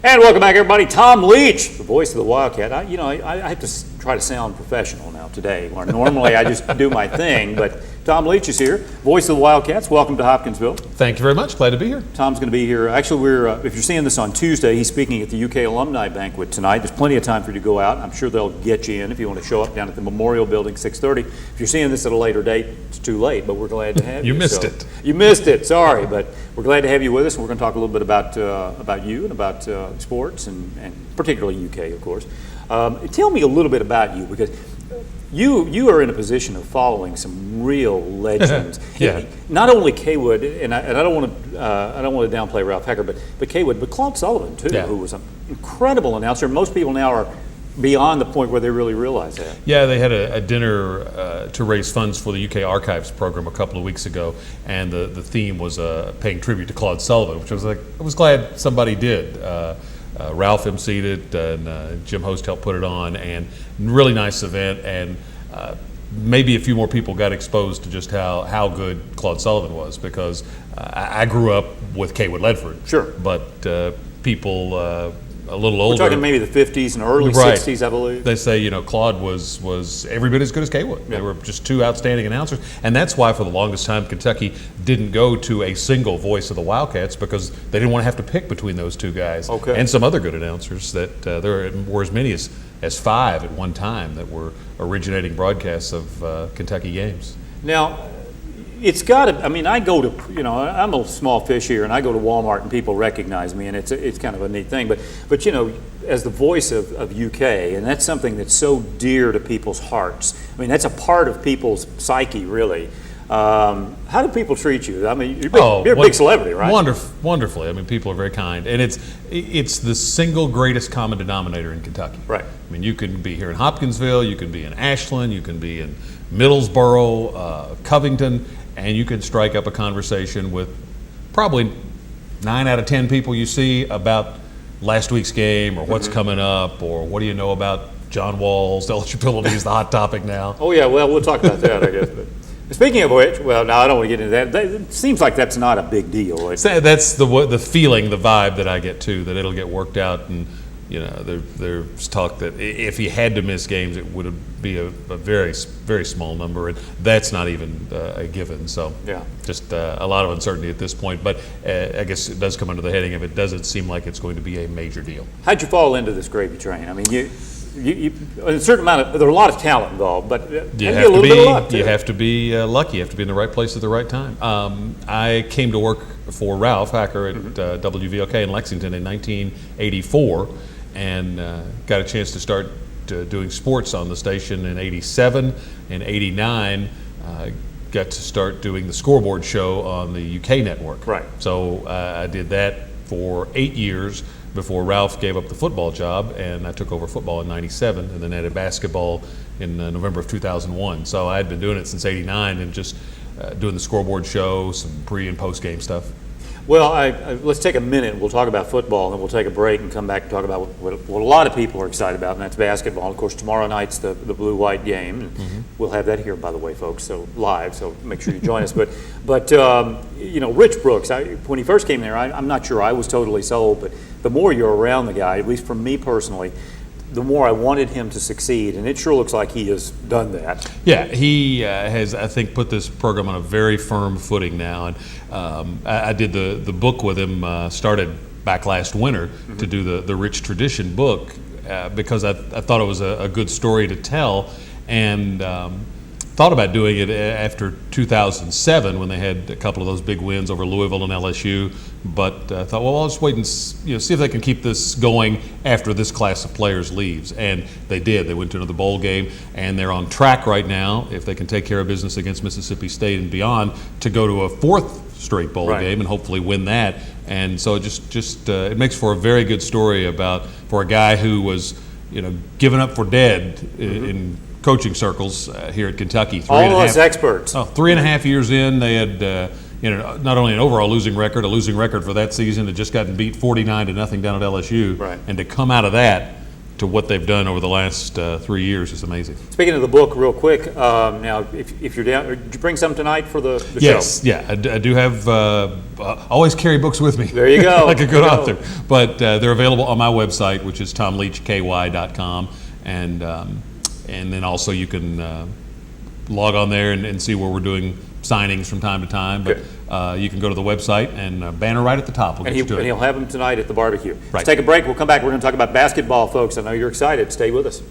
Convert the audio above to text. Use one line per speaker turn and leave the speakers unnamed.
And welcome back, everybody. Tom Leach, the voice of the Wildcat. I have to try to sound professional now today. Where normally I just do my thing, but Tom Leach is here, voice of the Wildcats. Welcome to Hopkinsville.
Thank you very much. Glad to be here.
Tom's going to be here. Actually, if you're seeing this on Tuesday, he's speaking at the UK Alumni Banquet tonight. There's plenty of time for you to go out. I'm sure they'll get you in if you want to show up down at the Memorial Building, 6:30. If you're seeing this at a later date, it's too late, but we're glad to have you.
You missed it.
You missed it. Sorry, but we're glad to have you with us. And we're going to talk a little bit about you and about sports and particularly UK, of course. Tell me a little bit about you, because you are in a position of following some real legends.
Yeah.
Not only Kaywood, and I don't want to downplay Ralph Hecker, but Kaywood, but Claude Sullivan too,
Yeah.
who was an incredible announcer. Most people now are beyond the point where they really realize that.
Yeah, they had a dinner to raise funds for the UK Archives program a couple of weeks ago, and the theme was paying tribute to Claude Sullivan, which I was glad somebody did. Ralph emceed it, and Jim Host helped put it on, and really nice event, and maybe a few more people got exposed to just how good Claude Sullivan was, because I grew up with Kaywood Ledford.
Sure.
But people a little older.
We're talking maybe the 50s and early
Right.
60s, I believe.
They say, Claude was every bit as good as Kaywood.
Yeah.
They were just two outstanding announcers. And that's why for the longest time Kentucky didn't go to a single voice of the Wildcats, because they didn't want to have to pick between those two guys.
Okay.
And some other good announcers. That there were as many as five at one time that were originating broadcasts of Kentucky games.
Now, it's got to, I go to, I'm a small fish here, and I go to Walmart and people recognize me, and it's kind of a neat thing. But as the voice of UK, and that's something that's so dear to people's hearts. That's a part of people's psyche, really. How do people treat you? You're a big celebrity, right?
Wonderfully. People are very kind, and it's the single greatest common denominator in Kentucky.
Right.
You can be here in Hopkinsville, you can be in Ashland, you can be in Middlesboro, Covington, and you can strike up a conversation with probably 9 out of 10 people you see about last week's game, or what's coming up, or what do you know about John Wall's eligibility is the hot topic now.
Oh yeah, well, we'll talk about that, I guess. But speaking of which, well, no, I don't want to get into that. It seems like that's not a big deal.
That's the feeling, the vibe that I get too, that it'll get worked out. And there's talk that if he had to miss games, it would be a very, very small number, and that's not even a given. So
yeah,
just a lot of uncertainty at this point. But I guess it does come under the heading of it doesn't seem like it's going to be a major deal.
How'd you fall into this gravy train? You a certain amount of, there are a lot of talent involved, but
you
have a little bit of luck too.
You have to be lucky. You have to be in the right place at the right time. I came to work for Ralph Hecker at WVOK in Lexington in 1984, and got a chance to start doing sports on the station in 87. In 89, got to start doing the scoreboard show on the UK network.
Right.
So I did that for 8 years before Ralph gave up the football job, and I took over football in 97, and then added basketball in November of 2001. So I had been doing it since 89, and just doing the scoreboard show, some pre and post game stuff.
Well, let's take a minute and we'll talk about football, and then we'll take a break and come back and talk about what a lot of people are excited about, and that's basketball. Of course, tomorrow night's the blue-white game. We'll have that here, by the way, folks, so live, so make sure you join us. But Rich Brooks, when he first came there, I'm not sure I was totally sold, but the more you're around the guy, at least for me personally, the more I wanted him to succeed, and it sure looks like he has done that.
Yeah, he has, I think, put this program on a very firm footing now. And I did the book with him, started back last winter to do the Rich Tradition book, because I thought it was a good story to tell, and thought about doing it after 2007 when they had a couple of those big wins over Louisville and LSU, but thought, well, I'll just wait and see if they can keep this going after this class of players leaves. And they did. They went to another bowl game, and they're on track right now, if they can take care of business against Mississippi State and beyond, to go to a fourth straight bowl game and hopefully win that. And so it just it makes for a very good story for a guy who was given up for dead in coaching circles here at Kentucky.
All us experts.
3.5 years in, they had not only an overall losing record, a losing record for that season, had just gotten beat 49-0 down at LSU,
right.
And to come out of that to what they've done over the last 3 years is amazing.
Speaking of the book, real quick, now, if you're down, did you bring some tonight for the show?
Yes, yeah, I do have, always carry books with me.
There you go.
Like a good
There you
author.
go.
But they're available on my website, which is tomleachky.com. And then also you can log on there and see where we're doing signings from time to time. But you can go to the website and banner right at the top will get you to
And
it.
he'll have them tonight at the barbecue.
Right.
Let's take a break. We'll come back. We're going to talk about basketball, folks. I know you're excited. Stay with us.